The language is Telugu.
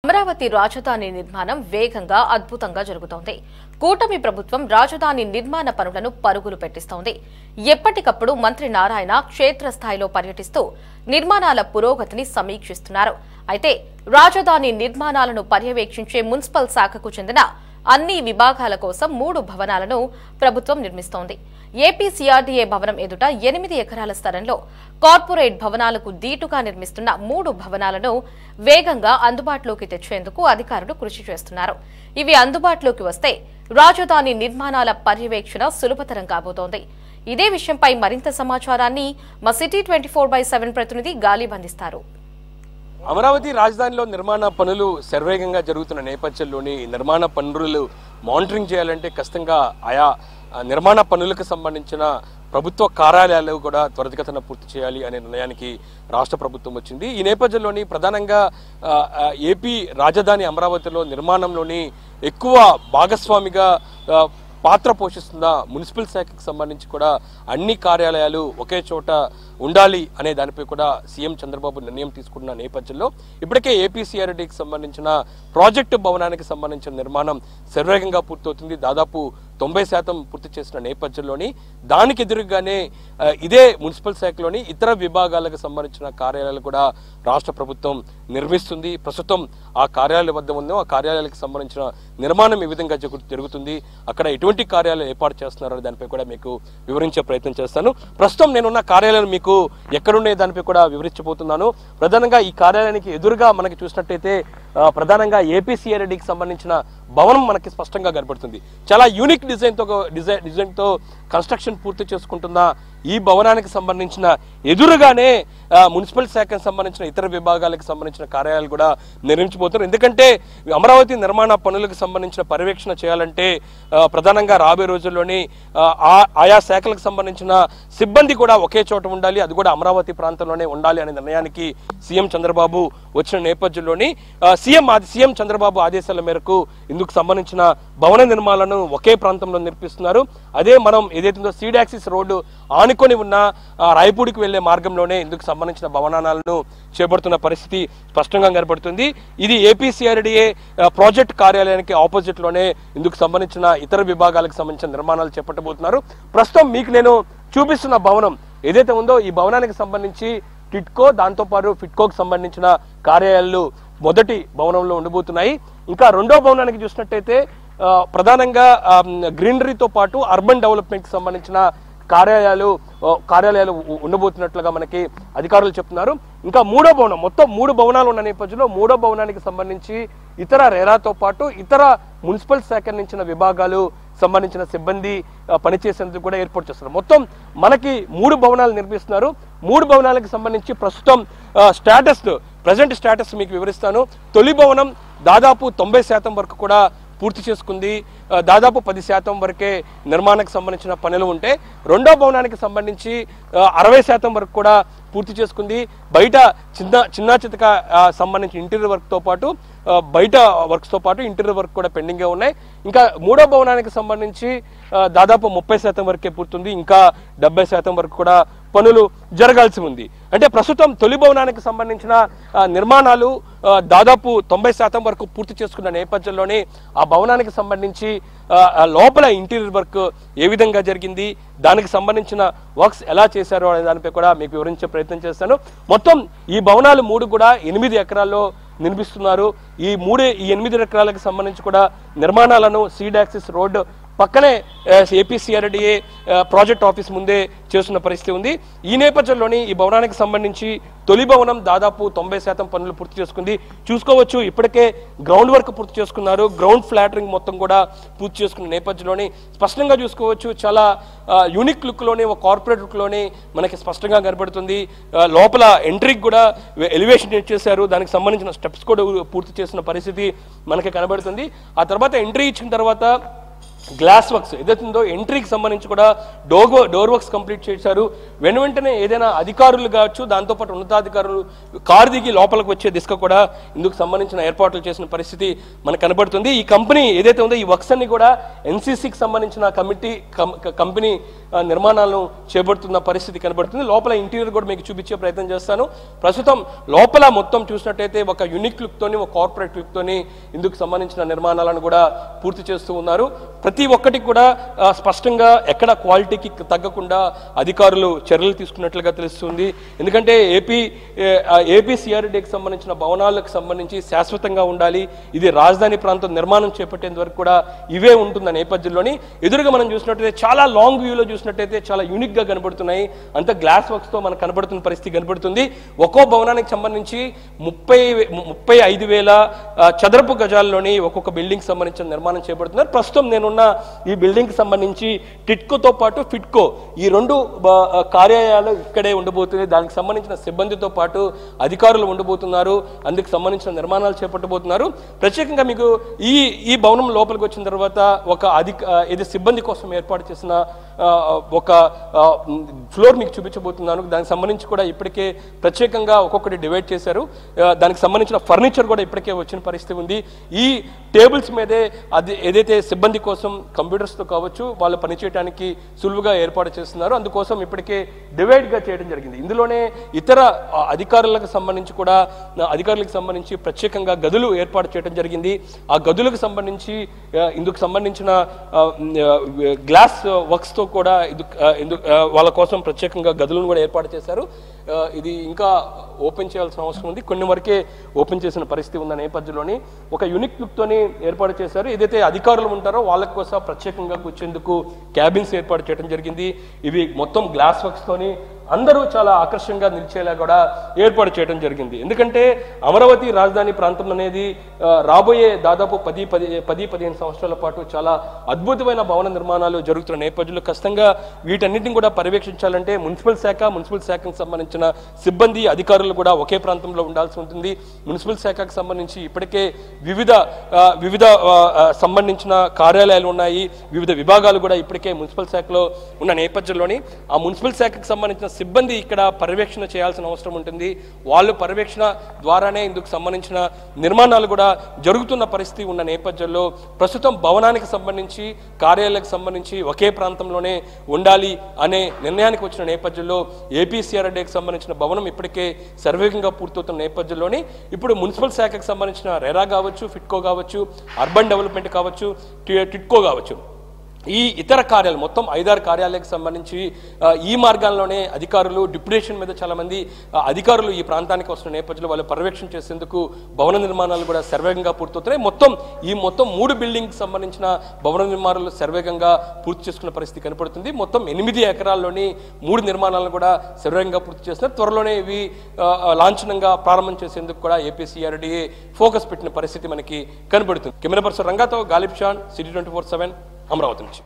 అమరావతి రాజధాని నిర్మాణం వేగంగా అద్భుతంగా జరుగుతోంది. కూటమి ప్రభుత్వం రాజధాని నిర్మాణ పనులను పరుగులు పెట్టిస్తోంది. ఎప్పటికప్పుడు మంత్రి నారాయణ క్షేత్రస్థాయిలో పర్యటిస్తూ నిర్మాణాల పురోగతిని సమీక్షిస్తున్నారు. అయితే రాజధాని నిర్మాణాలను పర్యవేక్షించే మున్సిపల్ శాఖకు చెందిన అన్ని విభాగాల కోసం 3 భవనాలను ప్రభుత్వం నిర్మిస్తోంది. ఏపీ సిఆర్డీఏ భవనం ఎదుట 8 ఎకరాల స్థలంలో కార్పొరేట్ భవనాలకు దీటుగా నిర్మిస్తున్న 3 భవనాలను వేగంగా అందుబాటులోకి తెచ్చేందుకు అధికారులు కృషి చేస్తున్నారు. ఇవి అందుబాటులోకి వస్తే రాజధాని నిర్మాణాల పర్యవేక్షణ సులభతరం కాబోతోంది. ఇదే విషయంపై మరింత సమాచారాన్ని మా సిటీ 24/7 ప్రతినిధి గాలి బంధిస్తారు. అమరావతి రాజధానిలో నిర్మాణ పనులు శరవేగంగా జరుగుతున్న నేపథ్యంలోని నిర్మాణ పనులు మానిటరింగ్ చేయాలంటే ఖచ్చితంగా ఆయా నిర్మాణ పనులకు సంబంధించిన ప్రభుత్వ కార్యాలయాలు కూడా త్వరితగతిన పూర్తి చేయాలి అనే నిర్ణయానికి రాష్ట్ర ప్రభుత్వం వచ్చింది. ఈ నేపథ్యంలోని ప్రధానంగా ఏపీ రాజధాని అమరావతిలో నిర్మాణంలోని ఎక్కువ భాగస్వామిగా పాత్ర పోషిస్తున్న మున్సిపల్ శాఖకు సంబంధించి కూడా అన్ని కార్యాలయాలు ఒకే చోట ఉండాలి అనే దానిపై కూడా సీఎం చంద్రబాబు నిర్ణయం తీసుకున్న నేపథ్యంలో ఇప్పటికే ఏపీసీఆర్డీకి సంబంధించిన ప్రాజెక్టు భవనానికి సంబంధించిన నిర్మాణం శరవేగంగా పూర్తవుతుంది. దాదాపు 90% పూర్తి చేసిన నేపథ్యంలోని దానికి ఎదురుగానే ఇదే మున్సిపల్ శాఖలోని ఇతర విభాగాలకు సంబంధించిన కార్యాలయాలు కూడా రాష్ట్ర ప్రభుత్వం నిర్మిస్తుంది. ప్రస్తుతం ఆ కార్యాలయాల వద్ద ఉందో ఆ కార్యాలయాలకు సంబంధించిన నిర్మాణం ఈ విధంగా జరుగుతుంది. అక్కడ ఎటువంటి కార్యాలయాలు ఏర్పాటు చేస్తున్నారో దానిపై కూడా మీకు వివరించే ప్రయత్నం చేస్తాను. ప్రస్తుతం నేనున్న కార్యాలయం మీకు ఎక్కడున్నాయి దానిపై కూడా వివరించబోతున్నాను. ప్రధానంగా ఈ కార్యాలయానికి ఎదురుగా మనకి చూసినట్టయితే ప్రధానంగా ఏపీసీఆర్డీకి సంబంధించిన భవనం మనకి స్పష్టంగా కనబడుతుంది. చాలా యూనిక్ డిజైన్తో కన్స్ట్రక్షన్ పూర్తి చేసుకుంటున్న ఈ భవనానికి సంబంధించిన ఎదురుగానే మున్సిపల్ శాఖకు సంబంధించిన ఇతర విభాగాలకు సంబంధించిన కార్యాలయాలు కూడా నిర్మించబోతున్నారు. ఎందుకంటే అమరావతి నిర్మాణ పనులకు సంబంధించిన పర్యవేక్షణ చేయాలంటే ప్రధానంగా రాబోయే రోజుల్లోని ఆయా శాఖలకు సంబంధించిన సిబ్బంది కూడా ఒకే చోట ఉండాలి, అది కూడా అమరావతి ప్రాంతంలోనే ఉండాలి అనే నిర్ణయానికి సీఎం చంద్రబాబు వచ్చిన నేపథ్యంలోని సీఎం చంద్రబాబు ఆదేశాల మేరకు ఇందుకు సంబంధించిన భవన నిర్మాణాలను ఒకే ప్రాంతంలో నిర్మిస్తున్నారు. అదే మనం ఏదైతుందో సీడ్ యాక్సిస్ రోడ్డు ఆనుకొని ఉన్న రాయపూడికి వెళ్లే మార్గంలోనే ఇందుకు సంబంధించిన భవనాలను చేపడుతున్న పరిస్థితి స్పష్టంగా కనబడుతుంది. ఇది ఏపీసీఆర్డీఏ ప్రాజెక్ట్ కార్యాలయానికి ఆపోజిట్ లోనే ఇందుకు సంబంధించిన ఇతర విభాగాలకు సంబంధించిన నిర్మాణాలు చేపట్టబోతున్నారు. ప్రస్తుతం మీకు నేను చూపిస్తున్న భవనం ఏదైతే ఉందో ఈ భవనానికి సంబంధించి టిట్కో దాంతోపాటు ఫిట్కోకు సంబంధించిన కార్యాలయాలు మొదటి భవనంలో ఉండబోతున్నాయి. ఇంకా రెండో భవనానికి చూసినట్టయితే ప్రధానంగా గ్రీనరీతో పాటు అర్బన్ డెవలప్మెంట్ కి సంబంధించిన కార్యాలయాలు ఉండబోతున్నట్లుగా మనకి అధికారులు చెప్తున్నారు. ఇంకా మూడో భవనం, మొత్తం 3 భవనాలు ఉన్న నేపథ్యంలో మూడో భవనానికి సంబంధించి ఇతర రేరాతో పాటు ఇతర మున్సిపల్ శాఖ నుంచి విభాగాలు సంబంధించిన సిబ్బంది పనిచేసేందుకు కూడా ఏర్పాటు చేస్తున్నారు. మొత్తం మనకి 3 భవనాలు నిర్మిస్తున్నారు. 3 భవనాలకు సంబంధించి ప్రస్తుతం ప్రజెంట్ స్టేటస్ మీకు వివరిస్తాను. తొలి భవనం దాదాపు 90% వరకు కూడా పూర్తి చేసుకుంది. దాదాపు 10% వరకే నిర్మాణానికి సంబంధించిన పనులు ఉంటే రెండో భవనానికి సంబంధించి 60% వరకు కూడా పూర్తి చేసుకుంది. బయట చిన్న చితక సంబంధించిన ఇంటీరియర్ వర్క్తో పాటు బయట వర్క్స్తో పాటు ఇంటీరియర్ వర్క్ కూడా పెండింగే ఉన్నాయి. ఇంకా మూడో భవనానికి సంబంధించి దాదాపు 30% వరకే పూర్తుంది. ఇంకా 70% వరకు కూడా పనులు జరగాల్సి ఉంది. అంటే ప్రస్తుతం తొలి భవనానికి సంబంధించిన నిర్మాణాలు దాదాపు 90% వరకు పూర్తి చేసుకున్న నేపథ్యంలోనే ఆ భవనానికి సంబంధించి లోపల ఇంటీరియర్ వర్క్ ఏ విధంగా జరిగింది, దానికి సంబంధించిన వర్క్స్ ఎలా చేశారో అనే దానిపై కూడా మీకు వివరించే ప్రయత్నం చేస్తాను. మొత్తం ఈ భవనాలు 3 కూడా 8 ఎకరాల్లో నిర్మిస్తున్నారు. ఈ 8 ఎకరాలకు సంబంధించి కూడా నిర్మాణాలను సీడ్ యాక్సిస్ రోడ్డు పక్కనే ఏపీసీఆర్డీఏ ప్రాజెక్ట్ ఆఫీస్ ముందే చేస్తున్న పరిస్థితి ఉంది. ఈ నేపథ్యంలోని ఈ భవనానికి సంబంధించి తొలి భవనం దాదాపు 90% పనులు పూర్తి చేసుకుంది. చూసుకోవచ్చు ఇప్పటికే గ్రౌండ్ వర్క్ పూర్తి చేసుకున్నారు. గ్రౌండ్ ఫ్లాటరింగ్ మొత్తం కూడా పూర్తి చేసుకున్న నేపథ్యంలోని స్పష్టంగా చూసుకోవచ్చు. చాలా యూనిక్ లుక్లోనే ఒక కార్పొరేట్ లుక్లోనే మనకి స్పష్టంగా కనబడుతుంది. లోపల ఎంట్రీకి కూడా ఎలివేషన్ చేశారు. దానికి సంబంధించిన స్టెప్స్ కూడా పూర్తి చేసిన పరిస్థితి మనకి కనబడుతుంది. ఆ తర్వాత ఎంట్రీ ఇచ్చిన తర్వాత గ్లాస్ వర్క్స్ ఏదైతుందో ఎంట్రీకి సంబంధించి కూడా డోర్ వర్క్స్ కంప్లీట్ చేశారు. వెంటనే ఏదైనా అధికారులు కావచ్చు, దాంతోపాటు ఉన్నతాధికారులు కారు దిగి లోపలికి వచ్చే దిశగా కూడా ఇందుకు సంబంధించిన ఏర్పాట్లు చేసిన పరిస్థితి మనకు కనబడుతుంది. ఈ కంపెనీ ఏదైతే ఉందో ఈ వర్క్స్ అన్ని కూడా ఎన్సీసీకి సంబంధించిన కంపెనీ నిర్మాణాలను చేపడుతున్న పరిస్థితి కనబడుతుంది. లోపల ఇంటీరియర్ కూడా మీకు చూపించే ప్రయత్నం చేస్తాను. ప్రస్తుతం లోపల మొత్తం చూసినట్టయితే ఒక యూనిక్ లుక్తోని, ఒక కార్పొరేట్ లుక్తోని ఇందుకు సంబంధించిన నిర్మాణాలను కూడా పూర్తి చేస్తూ ఉన్నారు. ప్రతి ఒక్కటి కూడా స్పష్టంగా ఎక్కడ క్వాలిటీకి తగ్గకుండా అధికారులు చర్యలు తీసుకున్నట్లుగా తెలుస్తుంది. ఎందుకంటే ఏపీ సిఆర్డీకి సంబంధించిన భవనాలకు సంబంధించి శాశ్వతంగా ఉండాలి, ఇది రాజధాని ప్రాంతం నిర్మాణం చేపట్టేంత వరకు కూడా ఇవే ఉంటున్న నేపథ్యంలోని ఎదురుగా మనం చూసినట్టయితే చాలా లాంగ్ వ్యూలో చూసినట్టయితే చాలా యూనిక్ గా కనబడుతున్నాయి. అంత గ్లాస్ వర్క్స్ తో మనకు కనబడుతున్న పరిస్థితి కనబడుతుంది. ఒక్కో భవనానికి సంబంధించి 35,000 చదరపు గజాల్లోని ఒక్కొక్క బిల్డింగ్ సంబంధించిన నిర్మాణం చేపడుతున్నారు. ప్రస్తుతం నేనున్న ఈ బిల్డింగ్ కి సంబంధించి టిట్కోతో పాటు ఫిట్కో ఈ రెండు కార్యాలయాలు ఇక్కడే ఉండబోతుంది. దానికి సంబంధించిన సిబ్బందితో పాటు అధికారులు ఉండబోతున్నారు. అందుకు సంబంధించిన నిర్మాణాలు చేపట్టబోతున్నారు. ప్రత్యేకంగా మీకు ఈ భవనం లోపలికి వచ్చిన తర్వాత ఒక ఇది సిబ్బంది కోసం ఏర్పాటు చేసిన ఒక ఫ్లోర్ మీకు చూపించబోతున్నాను. దానికి సంబంధించి కూడా ఇప్పటికే ప్రత్యేకంగా ఒక్కొక్కటి డివైడ్ చేశారు. దానికి సంబంధించిన ఫర్నిచర్ కూడా ఇప్పటికే వచ్చిన పరిస్థితి ఉంది. ఈ టేబుల్స్ మీదే అది ఏదైతే సిబ్బంది కోసం కంప్యూటర్స్తో కావచ్చు వాళ్ళు పనిచేయడానికి సులువుగా ఏర్పాటు చేస్తున్నారు. అందుకోసం ఇప్పటికే డివైడ్గా చేయడం జరిగింది. ఇందులోనే ఇతర అధికారులకు సంబంధించి ప్రత్యేకంగా గదులు ఏర్పాటు చేయడం జరిగింది. ఆ గదులకు సంబంధించి ఇందుకు సంబంధించిన గ్లాస్ వర్క్స్తో కూడా వాళ్ళ కోసం ప్రత్యేకంగా గదులను కూడా ఏర్పాటు చేశారు. ఇది ఇంకా ఓపెన్ చేయాల్సిన అవసరం ఉంది. కొన్ని వరకే ఓపెన్ చేసిన పరిస్థితి ఉన్న నేపథ్యంలోని ఒక యూనిక్ లుక్తోని ఏర్పాటు చేశారు. ఏదైతే అధికారులు ఉంటారో వాళ్ళ కోసం ప్రత్యేకంగా కూర్చేందుకు క్యాబిన్స్ ఏర్పాటు చేయడం జరిగింది. ఇవి మొత్తం గ్లాస్ వర్క్స్ తోని అందరూ చాలా ఆకర్షణగా నిలిచేలా కూడా ఏర్పాటు చేయడం జరిగింది. ఎందుకంటే అమరావతి రాజధాని ప్రాంతం అనేది రాబోయే దాదాపు 10-15 సంవత్సరాల పాటు చాలా అద్భుతమైన భవన నిర్మాణాలు జరుగుతున్న నేపథ్యంలో ఖచ్చితంగా వీటన్నిటిని కూడా పర్యవేక్షించాలంటే మున్సిపల్ శాఖకు సంబంధించిన సిబ్బంది అధికారులు కూడా ఒకే ప్రాంతంలో ఉండాల్సి ఉంటుంది. మున్సిపల్ శాఖకు సంబంధించి ఇప్పటికే వివిధ సంబంధించిన కార్యాలయాలు ఉన్నాయి. వివిధ విభాగాలు కూడా ఇప్పటికే మున్సిపల్ శాఖలో ఉన్న నేపథ్యంలోని ఆ మున్సిపల్ శాఖకు సంబంధించిన సిబ్బంది ఇక్కడ పర్యవేక్షణ చేయాల్సిన అవసరం ఉంటుంది. వాళ్ళు పర్యవేక్షణ ద్వారానే ఇందుకు సంబంధించిన నిర్మాణాలు కూడా జరుగుతున్న పరిస్థితి ఉన్న నేపథ్యంలో ప్రస్తుతం భవనానికి సంబంధించి కార్యాలయాలకు సంబంధించి ఒకే ప్రాంతంలోనే ఉండాలి అనే నిర్ణయానికి వచ్చిన నేపథ్యంలో ఏపీసీఆర్డీకి సంబంధించిన భవనం ఇప్పటికే సర్వేగంగా పూర్తవుతున్న నేపథ్యంలోని ఇప్పుడు మున్సిపల్ శాఖకు సంబంధించిన రెరా కావచ్చు, ఫిట్కో కావచ్చు, అర్బన్ డెవలప్మెంట్ కావచ్చు, టిట్కో కావచ్చు, ఈ ఇతర కార్యాలయాలు మొత్తం 5-6 కార్యాలయాలకు సంబంధించి ఈ మార్గాల్లోనే అధికారులు డిప్యుటేషన్ మీద చాలా మంది అధికారులు ఈ ప్రాంతానికి వస్తున్న నేపథ్యంలో వాళ్ళు పర్యవేక్షణ చేసేందుకు భవన నిర్మాణాలు కూడా సర్వేగంగా పూర్తవుతున్నాయి. మొత్తం 3 బిల్డింగ్ సంబంధించిన భవన నిర్మాణాలు సర్వేగంగా పూర్తి చేసుకున్న పరిస్థితి కనపడుతుంది. మొత్తం 8 ఎకరాల్లోని 3 నిర్మాణాలను కూడా సర్వేగంగా పూర్తి చేస్తున్నారు. త్వరలోనే ఇవి లాంఛనంగా ప్రారంభం చేసేందుకు కూడా ఏపీసీఆర్డీఏ ఫోకస్ పెట్టిన పరిస్థితి మనకి కనబడుతుంది. కెమెరా పర్సన్ రంగాతో గాలిబ్ షాన్, సిటీ 24/7 అమరావతి నుంచి.